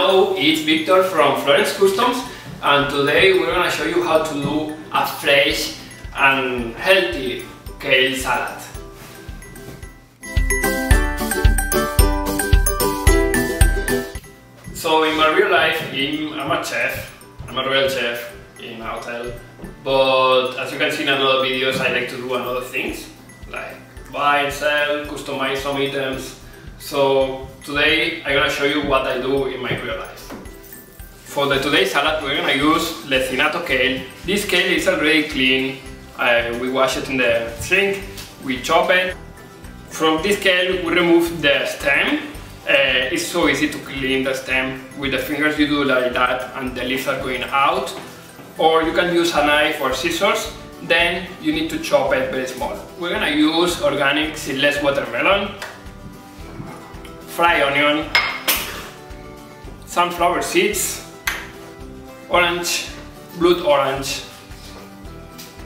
Hello, it's Victor from Croutons, and today we're gonna show you how to do a fresh and healthy kale salad. So in my real life, I'm a chef. I'm a real chef in a hotel, but as you can see in other videos, I like to do other things like buy and sell, customize some items. So today I'm gonna show you what I do in my real life. For the today's salad, we're gonna use lacinato kale. This kale is already clean. We wash it in the sink, we chop it. From this kale, we remove the stem. It's so easy to clean the stem. With the fingers you do like that and the leaves are going out. Or you can use a knife or scissors. Then you need to chop it very small. We're gonna use organic seedless watermelon, fried onion, sunflower seeds, orange, blood orange,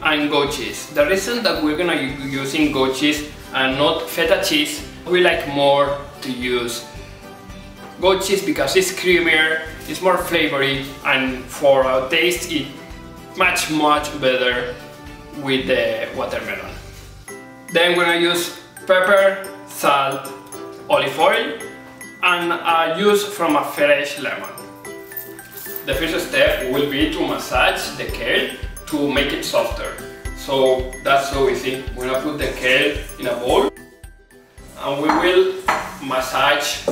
and goat cheese. The reason that we're gonna be using goat cheese and not feta cheese, we like more to use goat cheese because it's creamier, it's more flavory, and for our taste it's much better with the watermelon. Then we're gonna use pepper, salt, olive oil, and a juice from a fresh lemon. The first step will be to massage the kale to make it softer. So that's so easy. We're gonna put the kale in a bowl and we will massage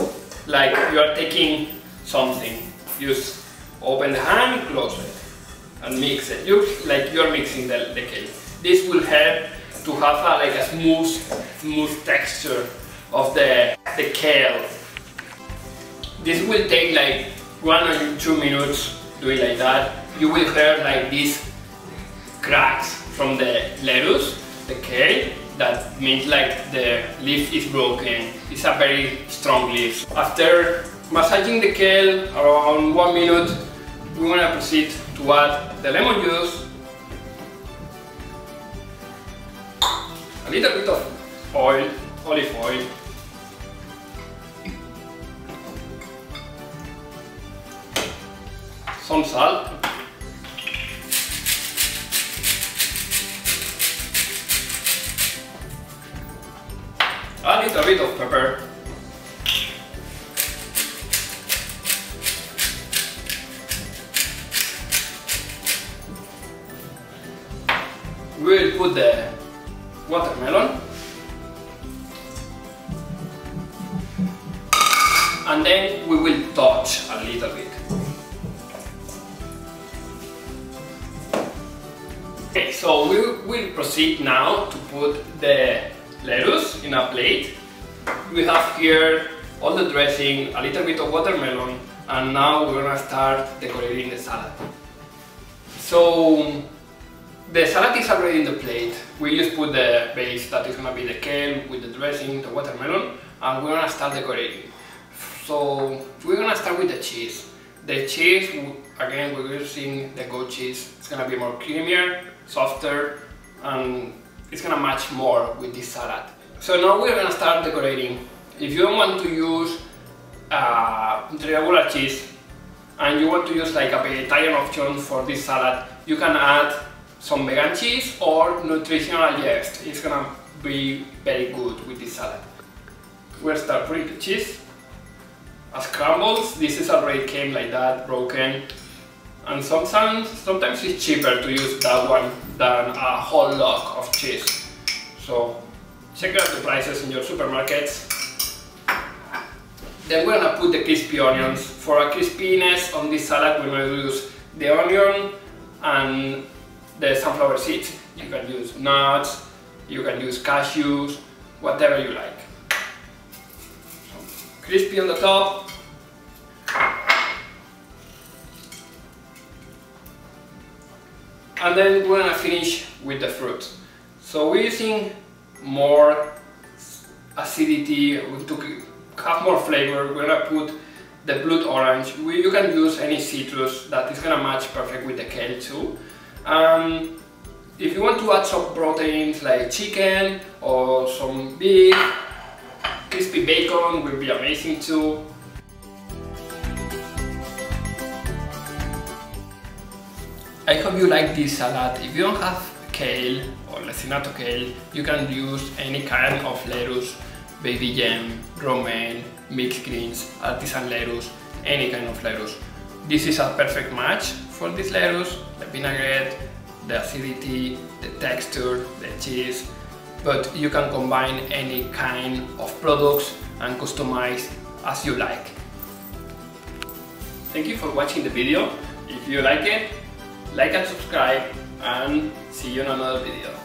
like you are taking something. Just open the hand, close it, and mix it. Like you're mixing the kale. This will help to have like a smooth texture of the kale. This will take like 1 or 2 minutes doing like that. You will hear like these cracks from the lettuce, the kale. That means like the leaf is broken. It's a very strong leaf. After massaging the kale around 1 minute, we want to proceed to add the lemon juice, a little bit of oil, olive oil, some salt, a little bit of pepper, we will put the watermelon, and then we will touch a little bit. Okay, so we will proceed now to put the lettuce in a plate. We have here all the dressing, a little bit of watermelon, and now we're gonna start decorating the salad. So the salad is already in the plate. We just put the base, that is gonna be the kale with the dressing, the watermelon, and we're gonna start decorating. So we're gonna start with the cheese. The cheese, again, we're using the goat cheese. It's gonna be more creamier, softer, and it's gonna match more with this salad. So now we're gonna start decorating. If you don't want to use regular cheese and you want to use like a vegetarian option for this salad, you can add some vegan cheese or nutritional yeast. It's gonna be very good with this salad. We'll start putting the cheese as crumbles. This is already came like that, broken. And sometimes it's cheaper to use that one than a whole log of cheese. So check out the prices in your supermarkets. Then we're gonna put the crispy onions. For a crispiness on this salad, we're gonna use the onion and the sunflower seeds. You can use nuts, you can use cashews, whatever you like. So, crispy on the top. And then we're gonna finish with the fruit. So we're using more acidity to have more flavor. We're gonna put the blood orange. You can use any citrus that is gonna match perfect with the kale too. If you want to add some proteins like chicken or some beef, crispy bacon will be amazing too. I hope you like this salad. If you don't have kale or lacinato kale, you can use any kind of lettuce, baby yam, romaine, mixed greens, artisan lettuce, any kind of lettuce. This is a perfect match for this lettuce, the vinaigrette, the acidity, the texture, the cheese, but you can combine any kind of products and customize as you like. Thank you for watching the video. If you like it, like and subscribe, and see you in another video.